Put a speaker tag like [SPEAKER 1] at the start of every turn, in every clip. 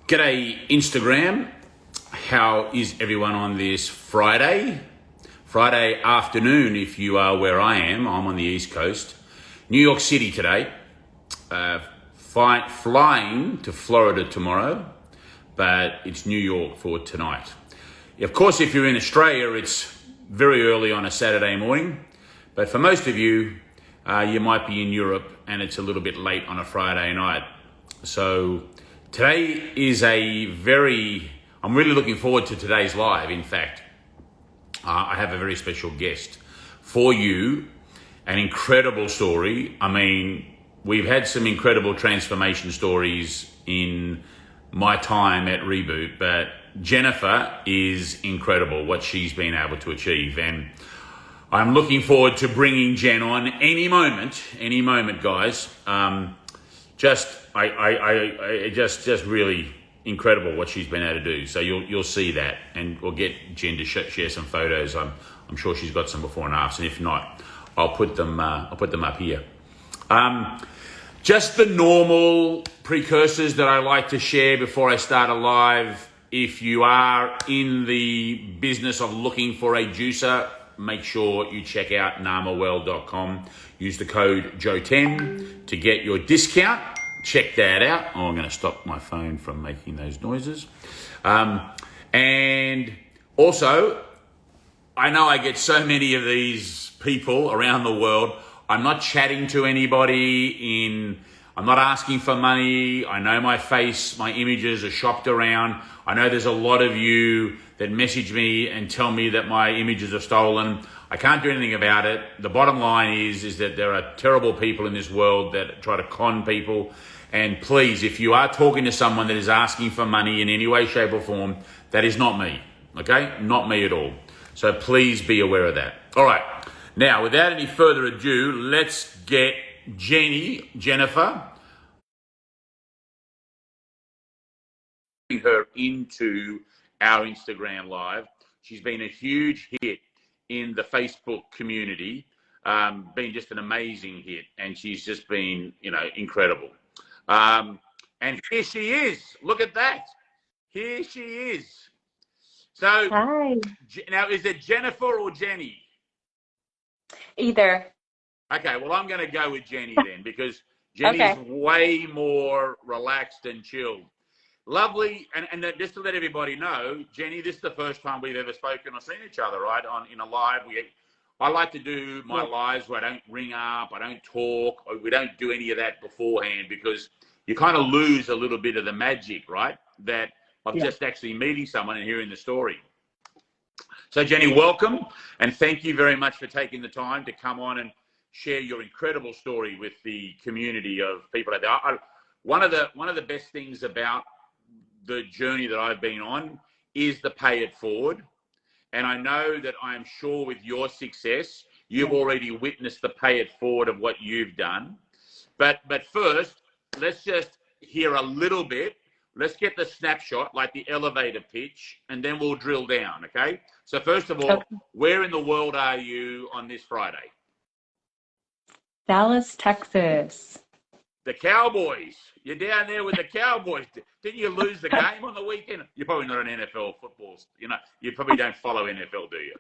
[SPEAKER 1] G'day Instagram. How is everyone on this Friday? Friday afternoon if you are where I am. I'm on the East Coast. New York City today. Flying to Florida tomorrow, but it's New York for tonight. Of course, if you're in Australia, it's very early on a Saturday morning, but for most of you, you might be in Europe and it's a little bit late on a Friday night. So today is I'm really looking forward to today's live. In fact, I have a very special guest for you, an incredible story. I mean, we've had some incredible transformation stories in my time at Reboot, but Jennifer is incredible what she's been able to achieve. And I'm looking forward to bringing Jen on any moment, guys. Just really incredible what she's been able to do. So you'll see that, and we'll get Jen to share some photos. I'm sure she's got some before and afters, and if not, I'll put them up here. Just the normal precursors that I like to share before I start a live. If you are in the business of looking for a juicer, make sure you check out namawell.com. Use the code Joe10 to get your discount. Check that out. Oh, I'm going to stop my phone from making those noises. And also, I know I get so many of these people around the world. I'm not chatting to anybody I'm not asking for money. I know my face, my images are shopped around. I know there's a lot of you that message me and tell me that my images are stolen. I can't do anything about it. The bottom line is that there are terrible people in this world that try to con people. And please, if you are talking to someone that is asking for money in any way, shape or form, that is not me, okay? Not me at all. So please be aware of that. All right. Now, without any further ado, let's get Jennifer, her into our Instagram live. She's been a huge hit in the Facebook community, been just an amazing hit, and she's just been, incredible. And here she is. Look at that. Here she is. So,
[SPEAKER 2] Hi.
[SPEAKER 1] Now, is it Jennifer or Jenny?
[SPEAKER 2] Either.
[SPEAKER 1] Okay, well, I'm going to go with Jenny then, because Jenny's
[SPEAKER 2] Okay.
[SPEAKER 1] way more relaxed and chilled. Lovely, and just to let everybody know, Jenny, this is the first time we've ever spoken or seen each other, right? In a live. I like to do my lives where I don't ring up, I don't talk, or we don't do any of that beforehand, because you kind of lose a little bit of the magic, right? That of just actually meeting someone and hearing the story. So Jenny, welcome, and thank you very much for taking the time to come on and share your incredible story with the community of people out there. One of the best things about the journey that I've been on is the pay it forward. And I know that I'm sure with your success, you've already witnessed the pay it forward of what you've done. But first, let's just hear a little bit. Let's get the snapshot, like the elevator pitch, and then we'll drill down, okay? So first of all, where in the world are you on this Friday?
[SPEAKER 2] Dallas, Texas.
[SPEAKER 1] The Cowboys. You're down there with the Cowboys. Didn't you lose the game on the weekend? You're probably not an NFL football. You probably don't follow NFL, do you?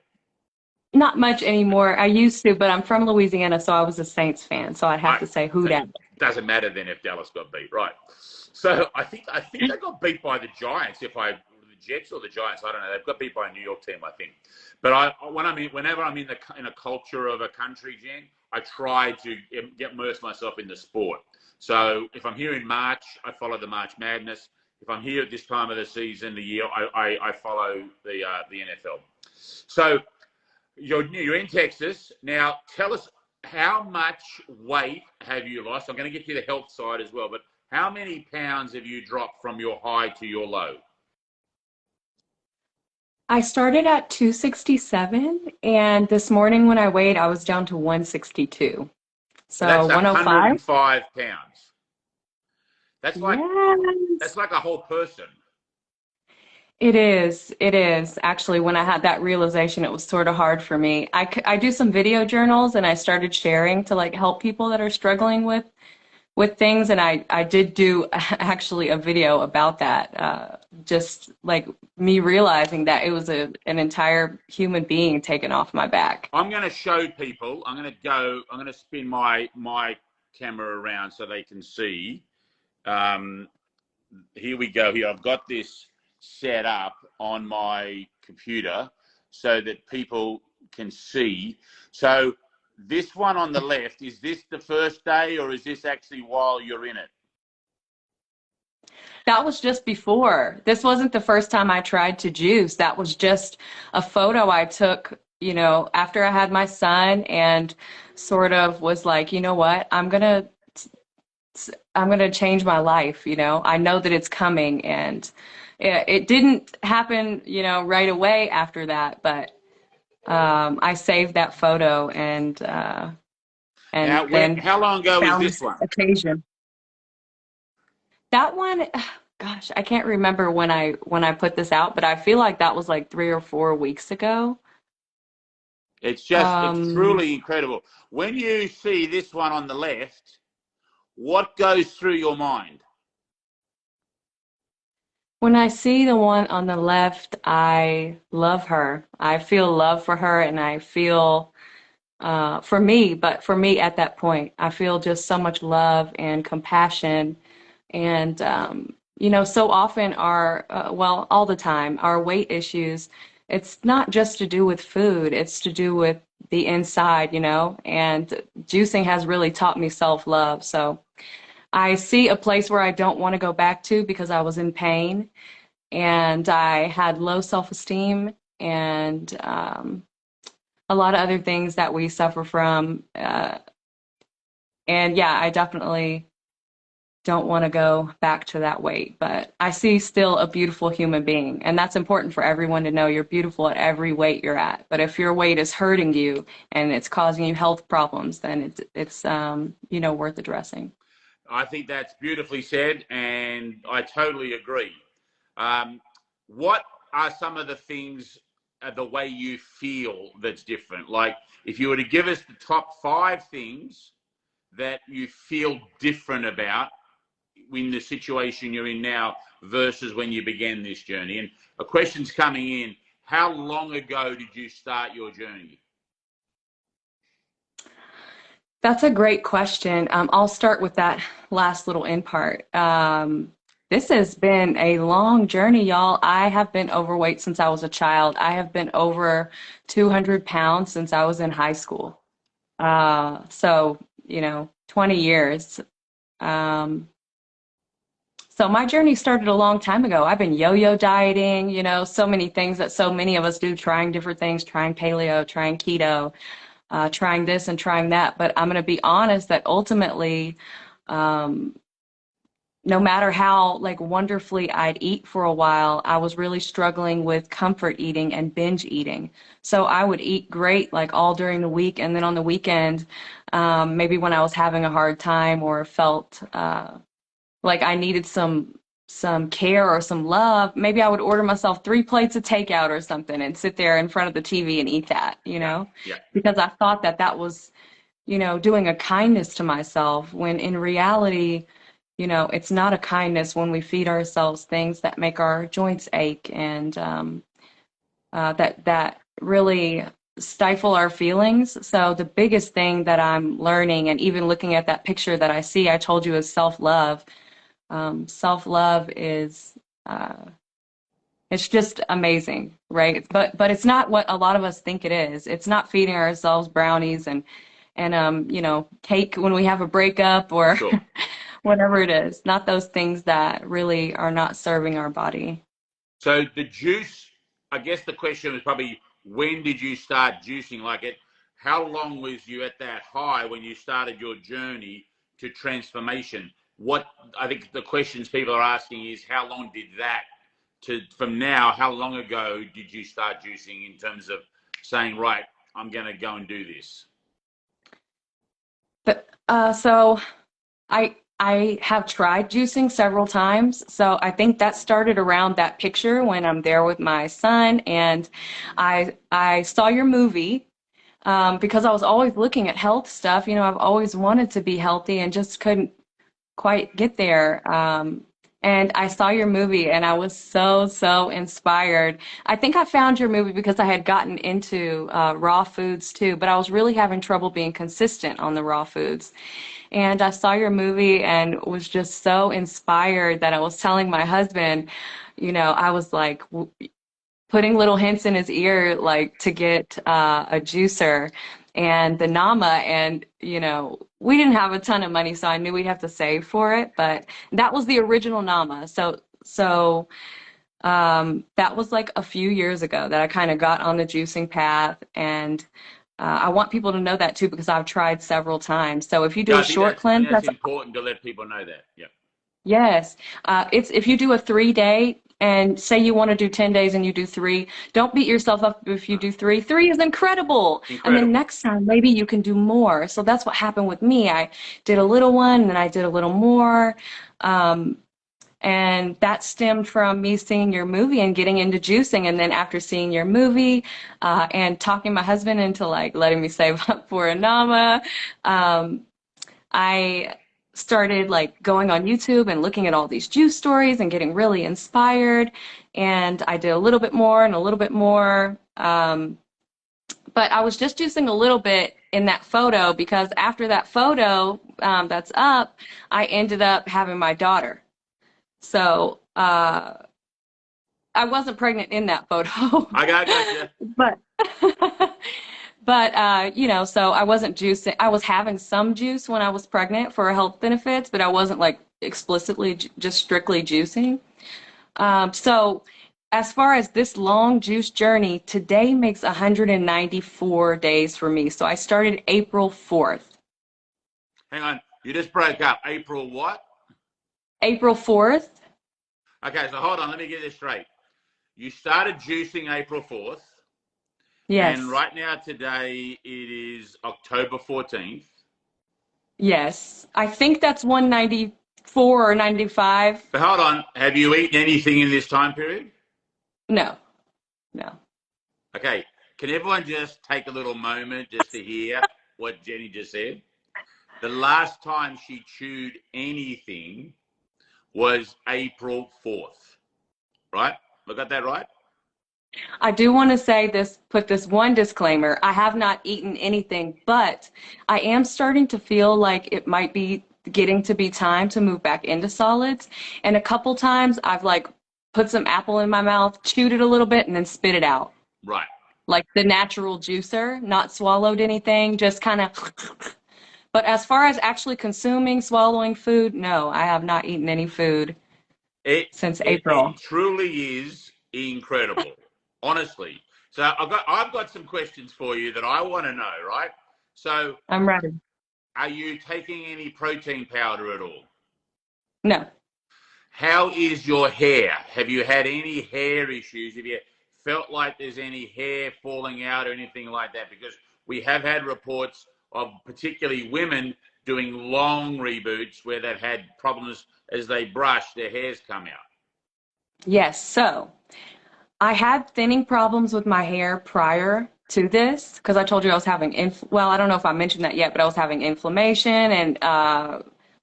[SPEAKER 2] Not much anymore. I used to, but I'm from Louisiana, so I was a Saints fan. So I'd have to say who that.
[SPEAKER 1] Doesn't matter then if Dallas got beat, right? So I think they got beat by the Giants. The Jets or the Giants, I don't know. They've got beat by a New York team, I think. But whenever I'm in a culture of a country, Jen, I try to immerse myself in the sport. So if I'm here in March, I follow the March Madness. If I'm here at this time of the season, the year, I follow the NFL. So you're in Texas. Now, tell us, how much weight have you lost? I'm going to get to the health side as well, but how many pounds have you dropped from your high to your low?
[SPEAKER 2] I started at 267, and this morning when I weighed, I was down to 162. So
[SPEAKER 1] that's
[SPEAKER 2] 105.
[SPEAKER 1] 105 pounds. That's like
[SPEAKER 2] Yes.
[SPEAKER 1] that's like a whole person.
[SPEAKER 2] It is. It is. Actually, when I had that realization, it was sort of hard for me. I do some video journals, and I started sharing to help people that are struggling with with things, and I did do actually a video about that, just like me realizing that it was an entire human being taken off my back.
[SPEAKER 1] I'm going to show people. I'm going to spin my camera around so they can see. Um, Here we go. Here, I've got this set up on my computer so that people can see. So this one on the left, is this the first day, or is this actually while you're in it?
[SPEAKER 2] That was just before. This wasn't the first time I tried to juice. That was just a photo I took, after I had my son, and sort of was like, you know what? I'm gonna change my life. I know that it's coming, and it didn't happen, right away after that, but I saved that photo, and
[SPEAKER 1] Now,
[SPEAKER 2] then
[SPEAKER 1] how long ago was
[SPEAKER 2] found
[SPEAKER 1] this
[SPEAKER 2] this
[SPEAKER 1] one?
[SPEAKER 2] occasion. That one, gosh, I can't remember when I put this out, but I feel like that was like 3 or 4 weeks ago.
[SPEAKER 1] It's
[SPEAKER 2] Um,
[SPEAKER 1] truly incredible. When you see this one on the left, what goes through your mind?
[SPEAKER 2] when I see the one on the left, I love her. I feel love for her, and I feel for me at that point, I feel just so much love and compassion. And, so often well, all the time, our weight issues, it's not just to do with food, it's to do with the inside, and juicing has really taught me self-love. So I see a place where I don't want to go back to because I was in pain and I had low self-esteem, and a lot of other things that we suffer from. And yeah, I definitely don't want to go back to that weight, but I see still a beautiful human being. And that's important for everyone to know. You're beautiful at every weight you're at. But if your weight is hurting you and it's causing you health problems, then it's worth addressing.
[SPEAKER 1] I think that's beautifully said, and I totally agree. Um, what are some of the things, the way you feel that's different? Like, if you were to give us the top 5 things that you feel different about in the situation you're in now versus when you began this journey. And a question's coming in: how long ago did you start your journey?
[SPEAKER 2] That's a great question. I'll start with that last little end part. This has been a long journey, y'all. I have been overweight since I was a child. I have been over 200 pounds since I was in high school. So, 20 years. Um, so my journey started a long time ago. I've been yo-yo dieting, so many things that so many of us do, trying different things, trying paleo, trying keto, trying this and trying that. But I'm going to be honest that ultimately, um, no matter how like wonderfully I'd eat for a while, I was really struggling with comfort eating and binge eating. So I would eat great like all during the week, and then on the weekend, maybe when I was having a hard time or felt like I needed some care or some love, maybe I would order myself 3 plates of takeout or something and sit there in front of the TV and eat that,
[SPEAKER 1] Yeah, yeah.
[SPEAKER 2] because I thought that that was, doing a kindness to myself, when in reality, it's not a kindness when we feed ourselves things that make our joints ache, and that really stifle our feelings. So the biggest thing that I'm learning, and even looking at that picture that I see, I told you, is self-love. Self-love is it's just amazing, right? But it's not what a lot of us think it is. It's not feeding ourselves brownies and cake when we have a breakup, or
[SPEAKER 1] Sure.
[SPEAKER 2] whatever it is. Not those things that really are not serving our body.
[SPEAKER 1] So the juice, I guess the question is probably, when did you start juicing? Like, how long was you at that high when you started your journey to transformation? What I think the questions people are asking is, how long did that from now, how long ago did you start juicing, in terms of saying, right, I'm going to go and do this?
[SPEAKER 2] But so I have tried juicing several times. So I think that started around that picture when I'm there with my son, and I saw your movie, because I was always looking at health stuff. I've always wanted to be healthy and just couldn't quite get there. And I saw your movie and I was so, so inspired. I think I found your movie because I had gotten into raw foods too, but I was really having trouble being consistent on the raw foods. And I saw your movie and was just so inspired that I was telling my husband, I was like putting little hints in his ear, like to get a juicer and the Nama. And, we didn't have a ton of money, so I knew we'd have to save for it. But that was the original Nama. So that was like a few years ago that I kind of got on the juicing path. And I want people to know that too, because I've tried several times. So if you do
[SPEAKER 1] Yeah,
[SPEAKER 2] a short cleanse,
[SPEAKER 1] that's important to let people know that. Yeah.
[SPEAKER 2] yes. It's if you do a 3 day and say you want to do 10 days and you do three, don't beat yourself up if you do three. Three is incredible. And then
[SPEAKER 1] Incredible.
[SPEAKER 2] next time, maybe you can do more. So that's what happened with me. I did a little one and then I did a little more. Um, and that stemmed from me seeing your movie and getting into juicing. And then after seeing your movie and talking my husband into like letting me save up for a NAMA, um, I started like going on YouTube and looking at all these juice stories and getting really inspired. And I did a little bit more and a little bit more. But I was just juicing a little bit in that photo because after that photo that's up, I ended up having my daughter. So I wasn't pregnant in that photo.
[SPEAKER 1] I got you.
[SPEAKER 2] But so I wasn't juicing. I was having some juice when I was pregnant for health benefits, but I wasn't like explicitly just strictly juicing. So as far as this long juice journey, today makes 194 days for me. So I started April 4th.
[SPEAKER 1] Hang on. You just broke up. April what?
[SPEAKER 2] April 4th?
[SPEAKER 1] Okay, so hold on. Let me get this straight. You started juicing April 4th. And
[SPEAKER 2] Yes.
[SPEAKER 1] right now, today, it is October 14th.
[SPEAKER 2] Yes. I think that's 194 or 95.
[SPEAKER 1] But hold on. Have you eaten anything in this time period?
[SPEAKER 2] No, no.
[SPEAKER 1] Okay. Can everyone just take a little moment just to hear what Jenny just said? The last time she chewed anything was April 4th. Right? I got that right?
[SPEAKER 2] I do want to say this, put this one disclaimer. I have not eaten anything, but I am starting to feel like it might be getting to be time to move back into solids. And a couple times I've like put some apple in my mouth, chewed it a little bit, and then spit it out.
[SPEAKER 1] Right.
[SPEAKER 2] Like the natural juicer, not swallowed anything, just kind of. But as far as actually consuming, swallowing food, no, I have not eaten any food since
[SPEAKER 1] It
[SPEAKER 2] April.
[SPEAKER 1] truly is incredible, honestly. So I've got some questions for you that I want to know, right? So
[SPEAKER 2] I'm ready.
[SPEAKER 1] are you taking any protein powder at all?
[SPEAKER 2] No.
[SPEAKER 1] How is your hair? Have you had any hair issues? Have you felt like there's any hair falling out or anything like that? Because we have had reports of particularly women doing long reboots where they've had problems as they brush, their hair's come out.
[SPEAKER 2] Yes. So I had thinning problems with my hair prior to this because I told you I was having, well, I don't know if I mentioned that yet, but I was having inflammation and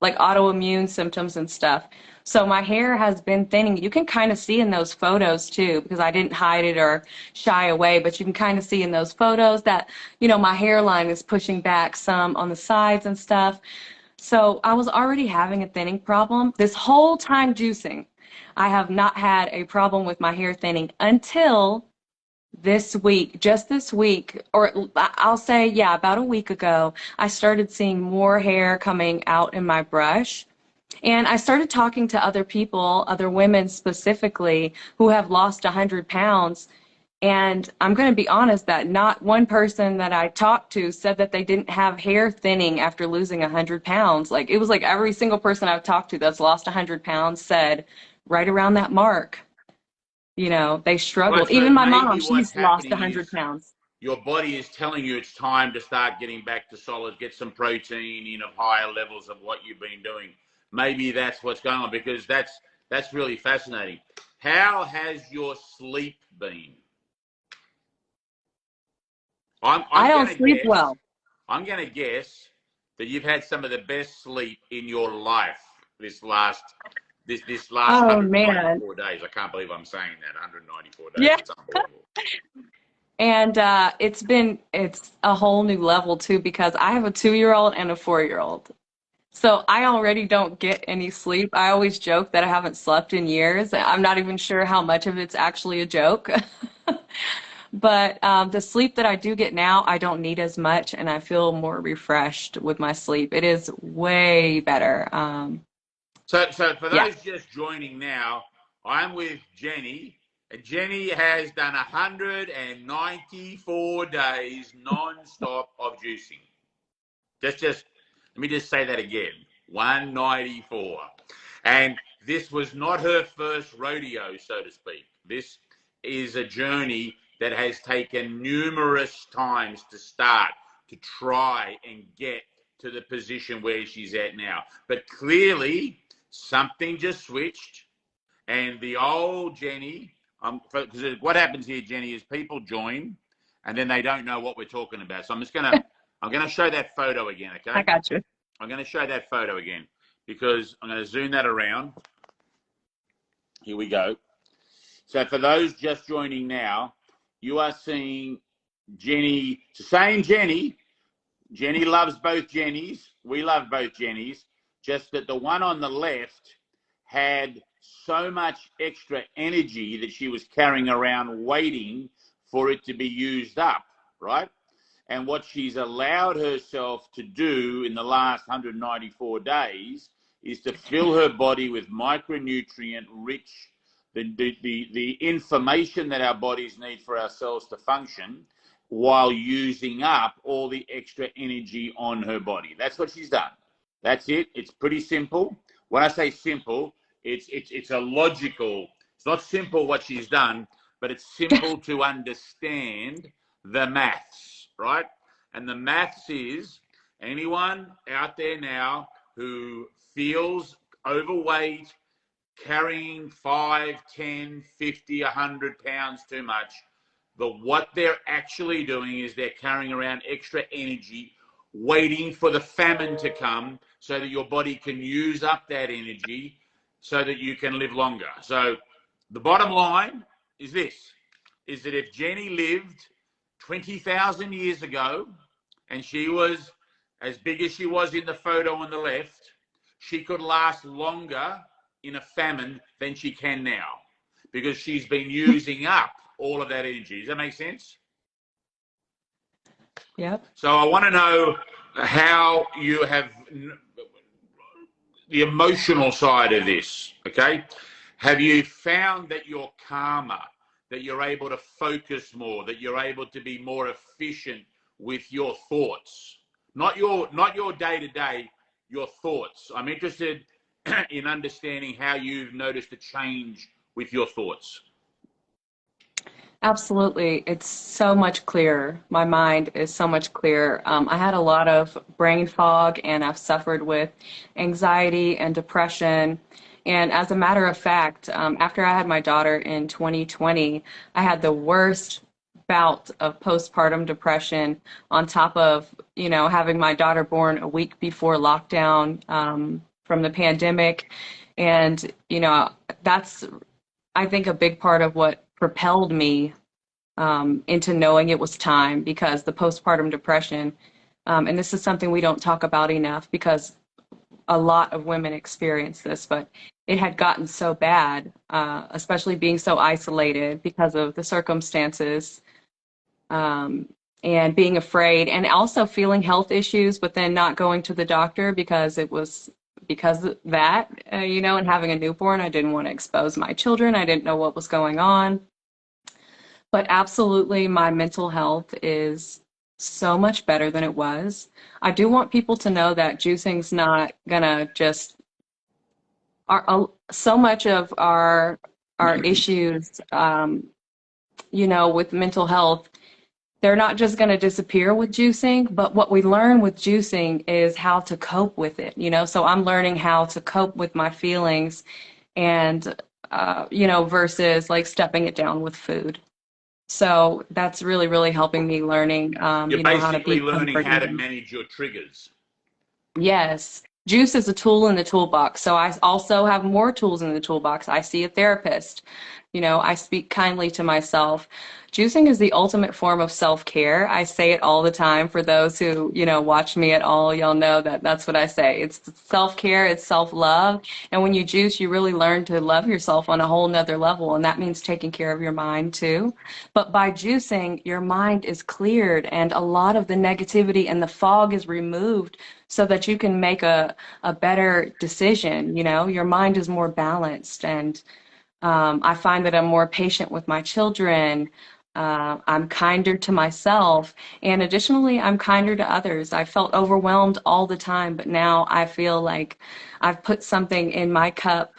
[SPEAKER 2] like autoimmune symptoms and stuff. So my hair has been thinning. You can kind of see in those photos too, because I didn't hide it or shy away, but you can kind of see in those photos that, my hairline is pushing back some on the sides and stuff. So I was already having a thinning problem. This whole time juicing, I have not had a problem with my hair thinning until this week, just this week, or I'll say, yeah, about a week ago, I started seeing more hair coming out in my brush. And I started talking to other people, other women specifically, who have lost 100 pounds. And I'm going to be honest that not one person that I talked to said that they didn't have hair thinning after losing 100 pounds. Like it was like every single person I've talked to that's lost 100 pounds said right around that mark, they
[SPEAKER 1] Right,
[SPEAKER 2] struggled.
[SPEAKER 1] so
[SPEAKER 2] Even my mom,
[SPEAKER 1] maybe what's
[SPEAKER 2] she's lost
[SPEAKER 1] happening is
[SPEAKER 2] 100 pounds.
[SPEAKER 1] your body is telling you it's time to start getting back to solids, get some protein in of higher levels of what you've been doing. Maybe that's what's going on because that's really fascinating. How has your sleep been?
[SPEAKER 2] I
[SPEAKER 1] I'm
[SPEAKER 2] don't
[SPEAKER 1] going to
[SPEAKER 2] sleep
[SPEAKER 1] guess.
[SPEAKER 2] well.
[SPEAKER 1] I'm going to guess that you've had some of the best sleep in your life. this last
[SPEAKER 2] Oh man.
[SPEAKER 1] 194 days. I can't believe I'm saying that. 194 days.
[SPEAKER 2] Yeah.
[SPEAKER 1] It's unbelievable.
[SPEAKER 2] And it's a whole new level too because I have a 2-year-old and a 4-year-old. So I already don't get any sleep. I always joke that I haven't slept in years. I'm not even sure how much of it's actually a joke. But the sleep that I do get now, I don't need as much, and I feel more refreshed with my sleep. It is way better.
[SPEAKER 1] So for
[SPEAKER 2] Yeah.
[SPEAKER 1] those just joining now, I'm with Jenny. And Jenny has done 194 days non-stop of juicing. Just let me just say that again. 194. And this was not her first rodeo, so to speak. This is a journey that has taken numerous times to start, to try and get to the position where she's at now. But clearly, something just switched, and the old Jenny, because what happens here, Jenny, is people join, and then they don't know what we're talking about. So I'm going to show that photo again, okay?
[SPEAKER 2] I got you.
[SPEAKER 1] I'm going to show that photo again because I'm going to zoom that around. Here we go. So for those just joining now, you are seeing Jenny, same Jenny. Jenny loves both Jennies. We love both Jennies. Just that the one on the left had so much extra energy that she was carrying around waiting for it to be used up, right? And what she's allowed herself to do in the last 194 days is to fill her body with micronutrient rich, the information that our bodies need for our cells to function while using up all the extra energy on her body. That's what she's done. That's it. It's pretty simple. When I say simple, it's a logical, it's not simple what she's done, but it's simple to understand the maths, right? And the maths is anyone out there now who feels overweight, carrying 5, 10, 50, 100 pounds too much, what they're actually doing is they're carrying around extra energy, waiting for the famine to come so that your body can use up that energy so that you can live longer. So the bottom line is this, is that if Jenny lived 20,000 years ago and she was as big as she was in the photo on the left, she could last longer in a famine than she can now because she's been using up all of that energy. Does that make sense?
[SPEAKER 2] Yep.
[SPEAKER 1] So I want to know how you have the emotional side of this, okay? Have you found that you're calmer, that you're able to focus more, that you're able to be more efficient with your thoughts? Not your day-to-day, your thoughts. I'm interested in understanding how you've noticed a change with your thoughts.
[SPEAKER 2] Absolutely. It's so much clearer. My mind is so much clearer. I had a lot of brain fog and I've suffered with anxiety and depression. And as a matter of fact, after I had my daughter in 2020, I had the worst bout of postpartum depression on top of, having my daughter born a week before lockdown, from the pandemic. And, that's, I think, a big part of what propelled me into knowing it was time, because the postpartum depression, and this is something we don't talk about enough because a lot of women experience this, but it had gotten so bad, especially being so isolated because of the circumstances, and being afraid and also feeling health issues, but then not going to the doctor because of that, and having a newborn. I didn't want to expose my children. I didn't know what was going on. But absolutely, my mental health is so much better than it was. I do want people to know that juicing's not gonna just so much of our issues, with mental health. They're not just going to disappear with juicing, but what we learn with juicing is how to cope with it. So I'm learning how to cope with my feelings, and versus like stepping it down with food. So that's really, really helping me learning,
[SPEAKER 1] You're
[SPEAKER 2] how to
[SPEAKER 1] basically
[SPEAKER 2] be
[SPEAKER 1] learning
[SPEAKER 2] comfort
[SPEAKER 1] how to
[SPEAKER 2] eating.
[SPEAKER 1] manage your triggers.
[SPEAKER 2] Yes, Juice is a tool in the toolbox. So I also have more tools in the toolbox. I see a therapist. I speak kindly to myself. Juicing is the ultimate form of self-care. I say it all the time. For those who, watch me at all, y'all know that that's what I say. It's self-care, it's self-love. And when you juice, you really learn to love yourself on a whole nother level. And that means taking care of your mind too. But by juicing, your mind is cleared and a lot of the negativity and the fog is removed so that you can make a better decision. Your mind is more balanced, and I find that I'm more patient with my children. I'm kinder to myself, and additionally, I'm kinder to others. I felt overwhelmed all the time, but now I feel like I've put something in my cup,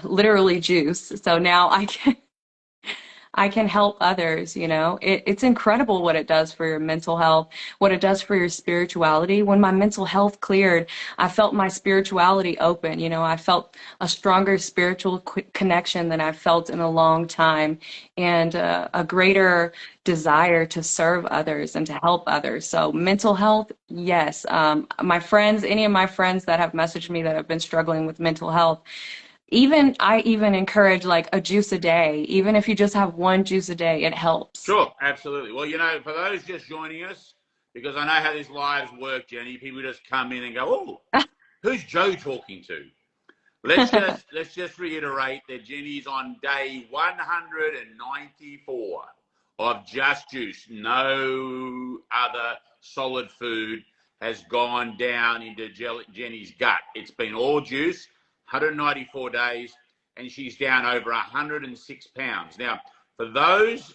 [SPEAKER 2] literally juice. So now I can help others. It's incredible what it does for your mental health, what it does for your spirituality. When my mental health cleared, I felt my spirituality open. I felt a stronger spiritual connection than I've felt in a long time, and a greater desire to serve others and to help others. So mental health, yes. Any of my friends that have messaged me that have been struggling with mental health, I even encourage like a juice a day. Even if you just have one juice a day, it helps.
[SPEAKER 1] Sure, absolutely. Well, for those just joining us, because I know how these lives work, Jenny, people just come in and go, "Oh, who's Joe talking to?" Let's just reiterate that Jenny's on day 194 of just juice. No other solid food has gone down into Jenny's gut. It's been all juice, 194 days, and she's down over 106 pounds. Now, for those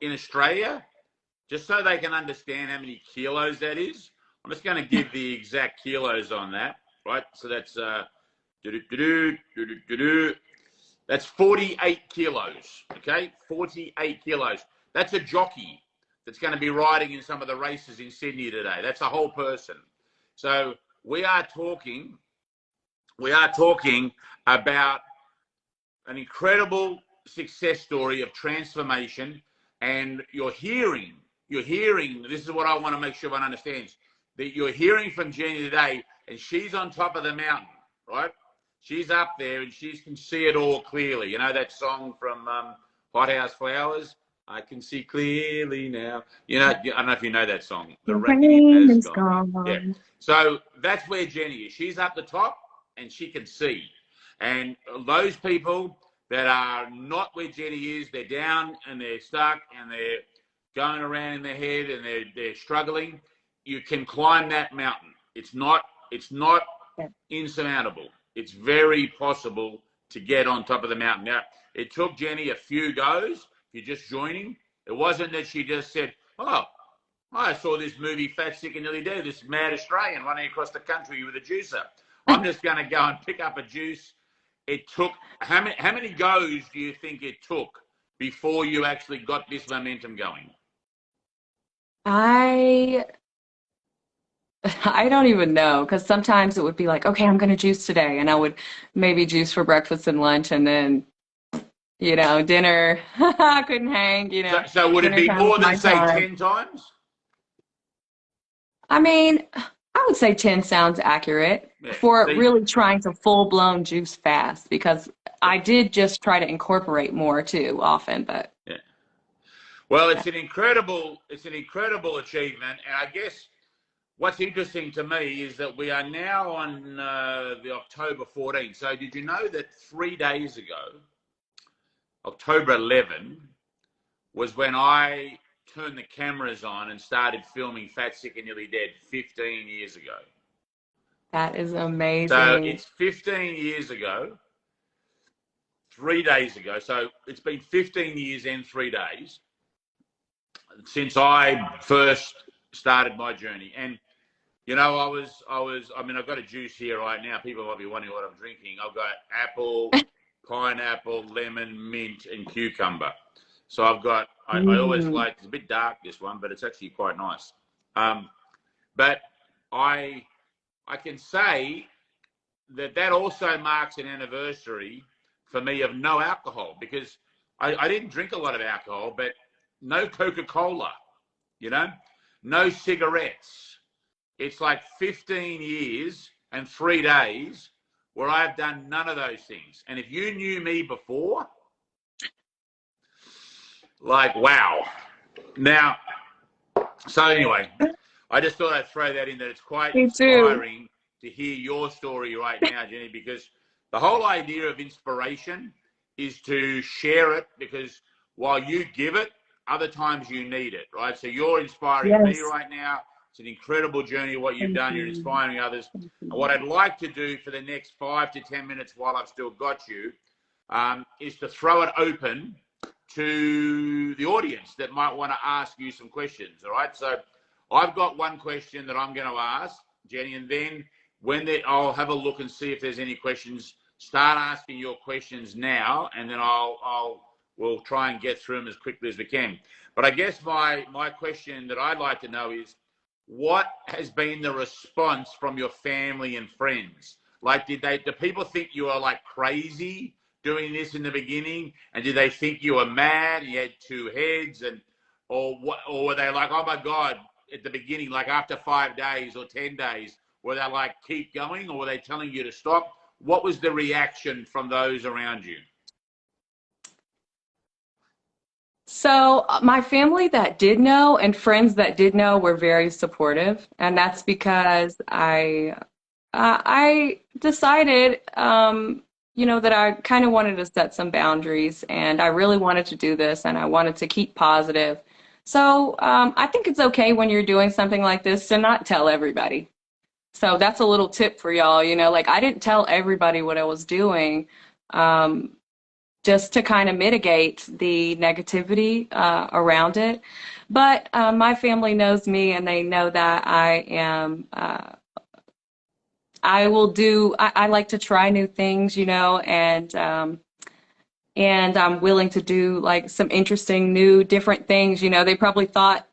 [SPEAKER 1] in Australia, just so they can understand how many kilos that is, I'm just going to give the exact kilos on that, right? So that's that's 48 kilos, okay? 48 kilos. That's a jockey that's going to be riding in some of the races in Sydney today. That's a whole person. So we are talking about an incredible success story of transformation, and you're hearing, this is what I want to make sure everyone understands, that you're hearing from Jenny today, and she's on top of the mountain, right? She's up there and she can see it all clearly. You know that song from Hothouse Flowers? I can see clearly now. I don't know if you know that song. The rain has gone. Yeah. So that's where Jenny is. She's up the top and she can see. And those people that are not where Jenny is, they're down and they're stuck and they're going around in their head and they're struggling. You can climb that mountain. It's not insurmountable. It's very possible to get on top of the mountain. Now, it took Jenny a few goes. If you're just joining, it wasn't that she just said, "Oh, I saw this movie, Fat, Sick and Nearly Dead, this mad Australian running across the country with a juicer. I'm just going to go and pick up a juice." It took, how many goes do you think it took before you actually got this momentum going?
[SPEAKER 2] I don't even know, because sometimes it would be like, okay, I'm going to juice today, and I would maybe juice for breakfast and lunch, and then dinner. I couldn't hang.
[SPEAKER 1] So would it
[SPEAKER 2] Dinner
[SPEAKER 1] be
[SPEAKER 2] time
[SPEAKER 1] more
[SPEAKER 2] was
[SPEAKER 1] than,
[SPEAKER 2] my
[SPEAKER 1] say,
[SPEAKER 2] time.
[SPEAKER 1] 10 times?
[SPEAKER 2] I mean, I would say 10 sounds accurate
[SPEAKER 1] Yeah.
[SPEAKER 2] for
[SPEAKER 1] See?
[SPEAKER 2] really trying to full-blown juice fast, because I did just try to incorporate more too often, but
[SPEAKER 1] Yeah. Well,
[SPEAKER 2] yeah.
[SPEAKER 1] it's an incredible achievement. And I guess what's interesting to me is that we are now on the October 14th. So did you know that 3 days ago, October 11, was when I turned the cameras on and started filming Fat, Sick and Nearly Dead 15 years ago.
[SPEAKER 2] That is
[SPEAKER 1] So
[SPEAKER 2] amazing.
[SPEAKER 1] it's 15 years ago, 3 days ago. So it's been 15 years and 3 days since I first started my journey. And I've got a juice here right now. People might be wondering what I'm drinking. I've got apple, pineapple, lemon, mint, and cucumber. So I always
[SPEAKER 2] Mm.
[SPEAKER 1] like, it's a bit dark, this one, but it's actually quite nice. But I can say that also marks an anniversary for me of no alcohol, because I didn't drink a lot of alcohol, but no Coca-Cola, no cigarettes. It's like 15 years and 3 days where I've done none of those things. And if you knew me before, like, wow. Now, so anyway, I just thought I'd throw that in, that it's quite
[SPEAKER 2] Me too.
[SPEAKER 1] inspiring to hear your story right now, Jenny, because the whole idea of inspiration is to share it, because while you give it, other times you need it, right? So you're inspiring me
[SPEAKER 2] Yes.
[SPEAKER 1] right now. It's an incredible journey, what you've
[SPEAKER 2] Thank
[SPEAKER 1] done. You're
[SPEAKER 2] you.
[SPEAKER 1] inspiring others.
[SPEAKER 2] Thank
[SPEAKER 1] And
[SPEAKER 2] you.
[SPEAKER 1] what I'd like to do for the next 5 to 10 minutes while I've still got you is to throw it open to the audience that might want to ask you some questions, all right? So I've got one question that I'm going to ask, Jenny, and then I'll have a look and see if there's any questions. Start asking your questions now, and then we'll try and get through them as quickly as we can. But I guess my question that I'd like to know is, what has been the response from your family and friends? Like, do people think you are like crazy doing this in the beginning, and did they think you were mad, you had two heads, or were they like, oh my God, at the beginning, like after 5 days or 10 days, were they like, keep going, or were they telling you to stop? What was the reaction from those around you?
[SPEAKER 2] So my family that did know and friends that did know were very supportive, and that's because I decided, that I kind of wanted to set some boundaries, and I really wanted to do this, and I wanted to keep positive. So I think it's okay when you're doing something like this to not tell everybody. So that's a little tip for y'all, like I didn't tell everybody what I was doing, just to kind of mitigate the negativity around it. But my family knows me, and they know that I like to try new things, and I'm willing to do like some interesting, new, different things. They probably thought,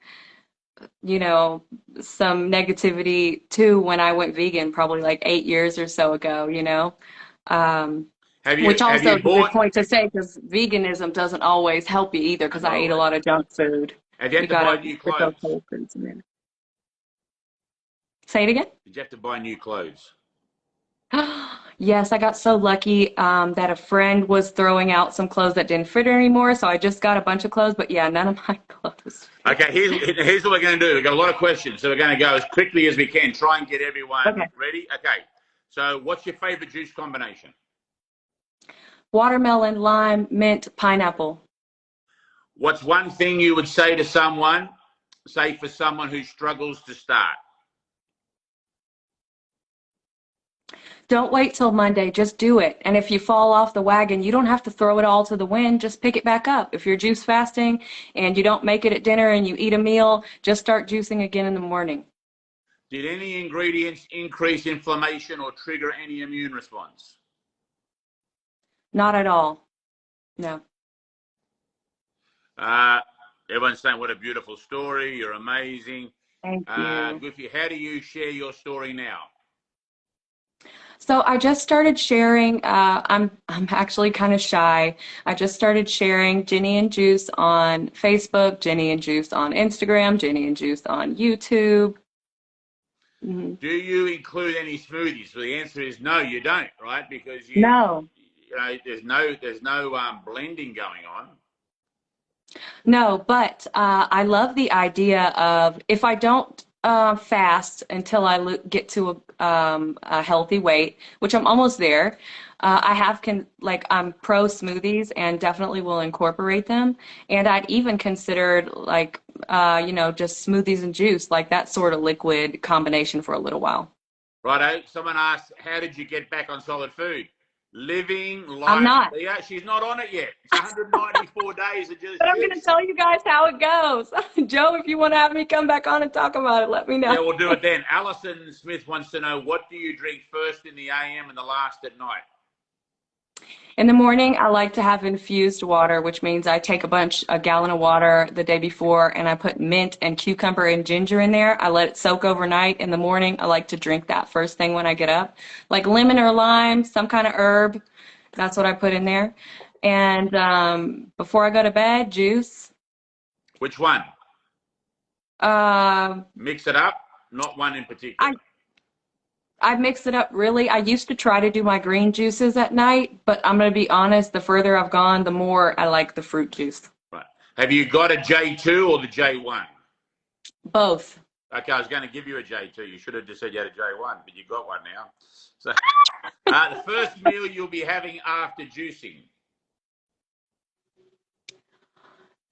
[SPEAKER 2] some negativity too when I went vegan, probably like 8 years or so ago.
[SPEAKER 1] Have
[SPEAKER 2] Which also
[SPEAKER 1] you
[SPEAKER 2] is a good
[SPEAKER 1] bought?
[SPEAKER 2] point to say, because veganism doesn't always help you either, because
[SPEAKER 1] Not
[SPEAKER 2] I ate a
[SPEAKER 1] always.
[SPEAKER 2] lot of junk food.
[SPEAKER 1] Have you
[SPEAKER 2] You
[SPEAKER 1] had to buy
[SPEAKER 2] gotta
[SPEAKER 1] new
[SPEAKER 2] put those
[SPEAKER 1] clothes?
[SPEAKER 2] whole foods in there. Say it again?
[SPEAKER 1] Did you have to buy new clothes?
[SPEAKER 2] Yes, I got so lucky that a friend was throwing out some clothes that didn't fit her anymore, so I just got a bunch of clothes, but yeah, none of my clothes fit.
[SPEAKER 1] Okay, here's what we're going to do. We've got a lot of questions, so we're going to go as quickly as we can. Try and get everyone
[SPEAKER 2] Okay.
[SPEAKER 1] ready. Okay, so what's your favorite juice combination?
[SPEAKER 2] Watermelon, lime, mint, pineapple.
[SPEAKER 1] What's one thing you would say to someone, say for someone who struggles to start?
[SPEAKER 2] Don't wait till Monday, just do it. And if you fall off the wagon, you don't have to throw it all to the wind, just pick it back up. If you're juice fasting and you don't make it at dinner and you eat a meal, just start juicing again in the morning.
[SPEAKER 1] Did any ingredients increase inflammation or trigger any immune response?
[SPEAKER 2] Not at all. No.
[SPEAKER 1] Uh, Everyone's saying, what a beautiful story. You're amazing.
[SPEAKER 2] Thank you.
[SPEAKER 1] Goofy, how do you share your story now?
[SPEAKER 2] So I just started sharing. I'm actually kind of shy. I just started sharing Ginny and Juice on Facebook, Ginny and Juice on Instagram, Ginny and Juice on YouTube. Mm-hmm.
[SPEAKER 1] Do you include any smoothies? So the answer is no, you don't, right? Because
[SPEAKER 2] No,
[SPEAKER 1] there's no blending going on.
[SPEAKER 2] no, but I love the idea of if I don't fast until I get to a healthy weight, which I'm almost there. I'm pro smoothies and definitely will incorporate them. And I'd even considered just smoothies and juice, like that sort of liquid combination for a little while.
[SPEAKER 1] Righto. Someone asked, how did you get back on solid food? Living
[SPEAKER 2] I'm
[SPEAKER 1] life.
[SPEAKER 2] not.
[SPEAKER 1] Yeah, she's not on it yet. It's 194 days of just
[SPEAKER 2] But I'm going to
[SPEAKER 1] juice.
[SPEAKER 2] tell you guys how it goes. Joe, if you want to have me come back on and talk about it, let me know.
[SPEAKER 1] Yeah, we'll do it then. Alison Smith wants to know, what do you drink first in the AM and the last at night?
[SPEAKER 2] In the morning, I like to have infused water, which means I take a gallon of water the day before, and I put mint and cucumber and ginger in there. I let it soak overnight. In the morning, I like to drink that first thing when I get up. Like lemon or lime, some kind of herb. That's what I put in there. And before I go to bed, juice.
[SPEAKER 1] Which one?
[SPEAKER 2] Uh,
[SPEAKER 1] Mix it up, not one in particular.
[SPEAKER 2] I mix it up really. I used to try to do my green juices at night, but I'm going to be honest, the further I've gone, the more I like the fruit juice.
[SPEAKER 1] Right. Have you got a J2 or the J1?
[SPEAKER 2] Both.
[SPEAKER 1] Okay, I was going to give you a J2. You should have just said you had a J1, but you got one now. So the first meal you'll be having after juicing.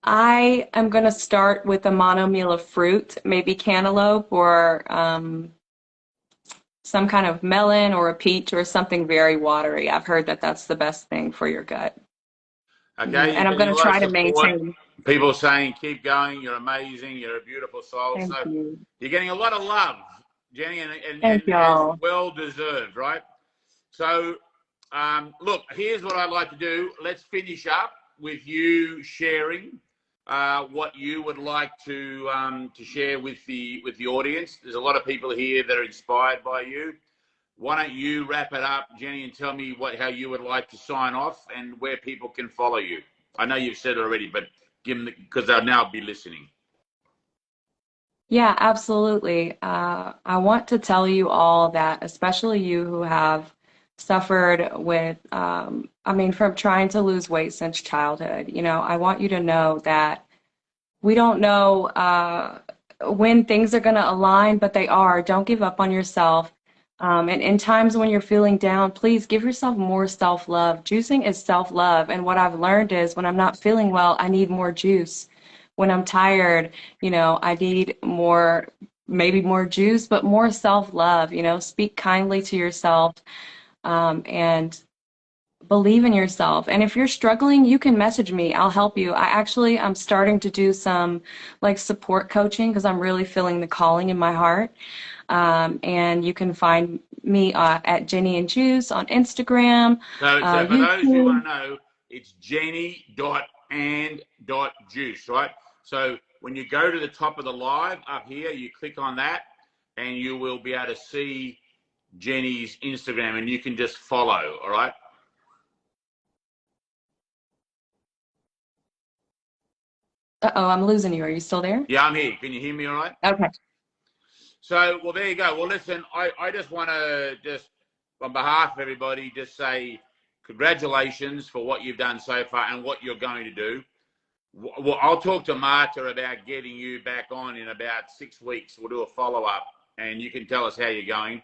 [SPEAKER 2] I am going to start with a mono meal of fruit, maybe cantaloupe or some kind of melon or a peach or something very watery. I've heard that that's the best thing for your gut.
[SPEAKER 1] Okay,
[SPEAKER 2] And
[SPEAKER 1] you're
[SPEAKER 2] I'm
[SPEAKER 1] getting
[SPEAKER 2] going
[SPEAKER 1] a
[SPEAKER 2] to
[SPEAKER 1] lot of
[SPEAKER 2] try to
[SPEAKER 1] support.
[SPEAKER 2] maintain.
[SPEAKER 1] People saying, keep going, you're amazing, you're a beautiful soul.
[SPEAKER 2] Thank
[SPEAKER 1] So
[SPEAKER 2] you.
[SPEAKER 1] you're getting a lot of love, Jenny, and
[SPEAKER 2] Thank y'all.
[SPEAKER 1] well deserved, right? So, look, here's what I'd like to do. Let's finish up with you sharing what you would like to share with the audience. There's a lot of people here that are inspired by you. Why don't you wrap it up, Jenny, and tell me how you would like to sign off and where people can follow you. I know you've said it already, but give them because they'll now be listening.
[SPEAKER 2] Yeah, absolutely. I want to tell you all that, especially you who have suffered with, from trying to lose weight since childhood. I want you to know that we don't know when things are going to align, but they are. Don't give up on yourself. And in times when you're feeling down, please give yourself more self-love. Juicing is self-love. And what I've learned is when I'm not feeling well, I need more juice. When I'm tired, I need more, maybe more juice, but more self-love. Speak kindly to yourself, and believe in yourself. And if you're struggling, you can message me. I'll help you. I'm starting to do some like support coaching because I'm really feeling the calling in my heart. And you can find me at Jenny and Juice on Instagram,
[SPEAKER 1] So for those who
[SPEAKER 2] YouTube.
[SPEAKER 1] want to know, it's jenny.and.juice, right? So when you go to the top of the live up here, you click on that and you will be able to see Jenny's Instagram and you can just follow, all right?
[SPEAKER 2] Uh-oh, I'm losing you. Are you still there?
[SPEAKER 1] Yeah, I'm here. Can you hear me all right?
[SPEAKER 2] Okay.
[SPEAKER 1] So, well, there you go. Well, listen, I just want to on behalf of everybody, just say congratulations for what you've done so far and what you're going to do. Well, I'll talk to Marta about getting you back on in about 6 weeks. We'll do a follow-up and you can tell us how you're going.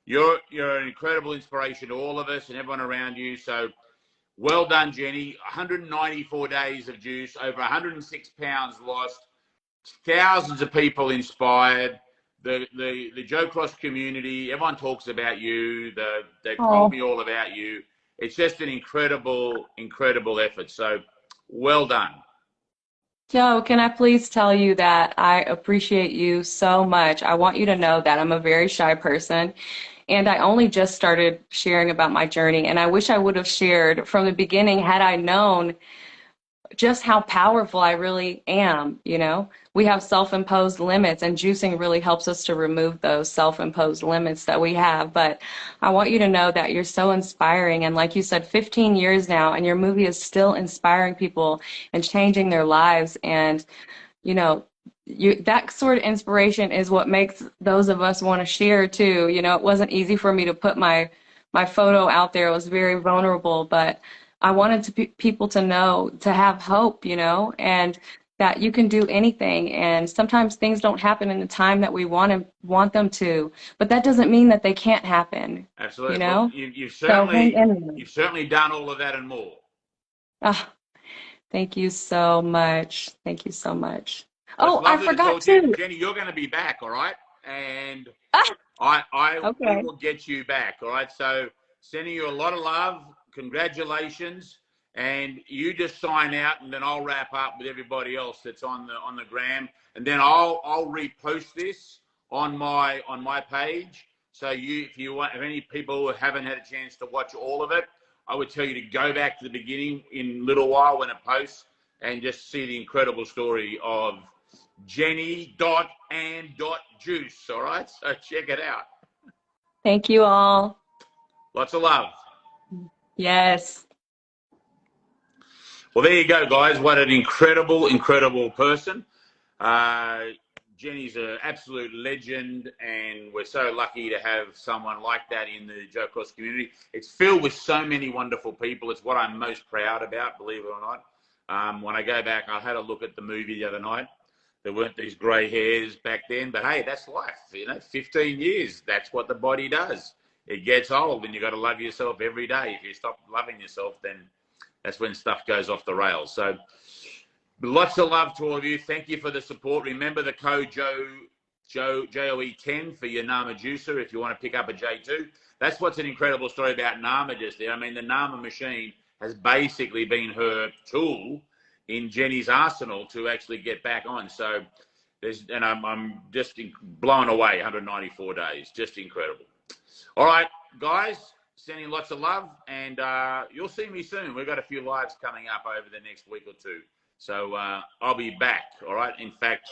[SPEAKER 1] You're an incredible inspiration to all of us and everyone around you. So well done, Jenny. 194 days of juice, over 106 pounds lost, thousands of people inspired. The XoXoX community, everyone talks about you. They told
[SPEAKER 2] Oh,
[SPEAKER 1] me all about you. It's just an incredible, incredible effort. So well done.
[SPEAKER 2] Joe, can I please tell you that I appreciate you so much? I want you to know that I'm a very shy person. And I only just started sharing about my journey. And I wish I would have shared from the beginning had I known just how powerful I really am. We have self-imposed limits, and juicing really helps us to remove those self-imposed limits that we have. But I want you to know that you're so inspiring. And like you said, 15 years now, and your movie is still inspiring people and changing their lives. And, that sort of inspiration is what makes those of us want to share too. It wasn't easy for me to put my photo out there. It was very vulnerable, but I wanted people to know, to have hope, and that you can do anything. And sometimes things don't happen in the time that we want them to, but that doesn't mean that they can't happen.
[SPEAKER 1] Absolutely. Well,
[SPEAKER 2] So hang in
[SPEAKER 1] you've certainly done all of that and more.
[SPEAKER 2] there. Thank you so much. Thank you so much.
[SPEAKER 1] Well, it's
[SPEAKER 2] Oh, I
[SPEAKER 1] lovely to
[SPEAKER 2] forgot
[SPEAKER 1] talk to you.
[SPEAKER 2] too.
[SPEAKER 1] Jenny, you're going to be back, all right? And we
[SPEAKER 2] Okay.
[SPEAKER 1] will get you back, all right? So sending you a lot of love. Congratulations. And you just sign out and then I'll wrap up with everybody else that's on the gram. And then I'll repost this on my page. So if any people who haven't had a chance to watch all of it, I would tell you to go back to the beginning in a little while when it posts and just see the incredible story of Jenny.and.juice. All right, so check it out.
[SPEAKER 2] Thank you all.
[SPEAKER 1] Lots of love.
[SPEAKER 2] Yes.
[SPEAKER 1] Well, there you go, guys. What an incredible, incredible person. Jenny's an absolute legend, and we're so lucky to have someone like that in the Joe Cross community. It's filled with so many wonderful people. It's what I'm most proud about, believe it or not. When I go back, I had a look at the movie the other night. There weren't these grey hairs back then, but hey, that's life. 15 years, that's what the body does. It gets old, and you got to love yourself every day. If you stop loving yourself, then that's when stuff goes off the rails. So lots of love to all of you. Thank you for the support. Remember the code JOE10 for your Nama juicer if you want to pick up a J2. That's what's an incredible story about Nama just there. I mean, the Nama machine has basically been her tool in Jenny's arsenal to actually get back on. So I'm just blown away. 194 days, just incredible. All right, guys, sending lots of love, and you'll see me soon. We've got a few lives coming up over the next week or two. So I'll be back, all right? In fact,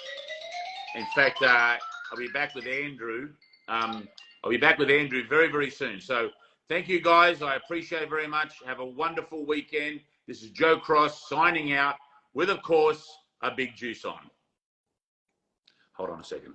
[SPEAKER 1] I'll be back with Andrew. I'll be back with Andrew very, very soon. So thank you, guys. I appreciate it very much. Have a wonderful weekend. This is Joe Cross signing out with, of course, a big juice on. Hold on a second.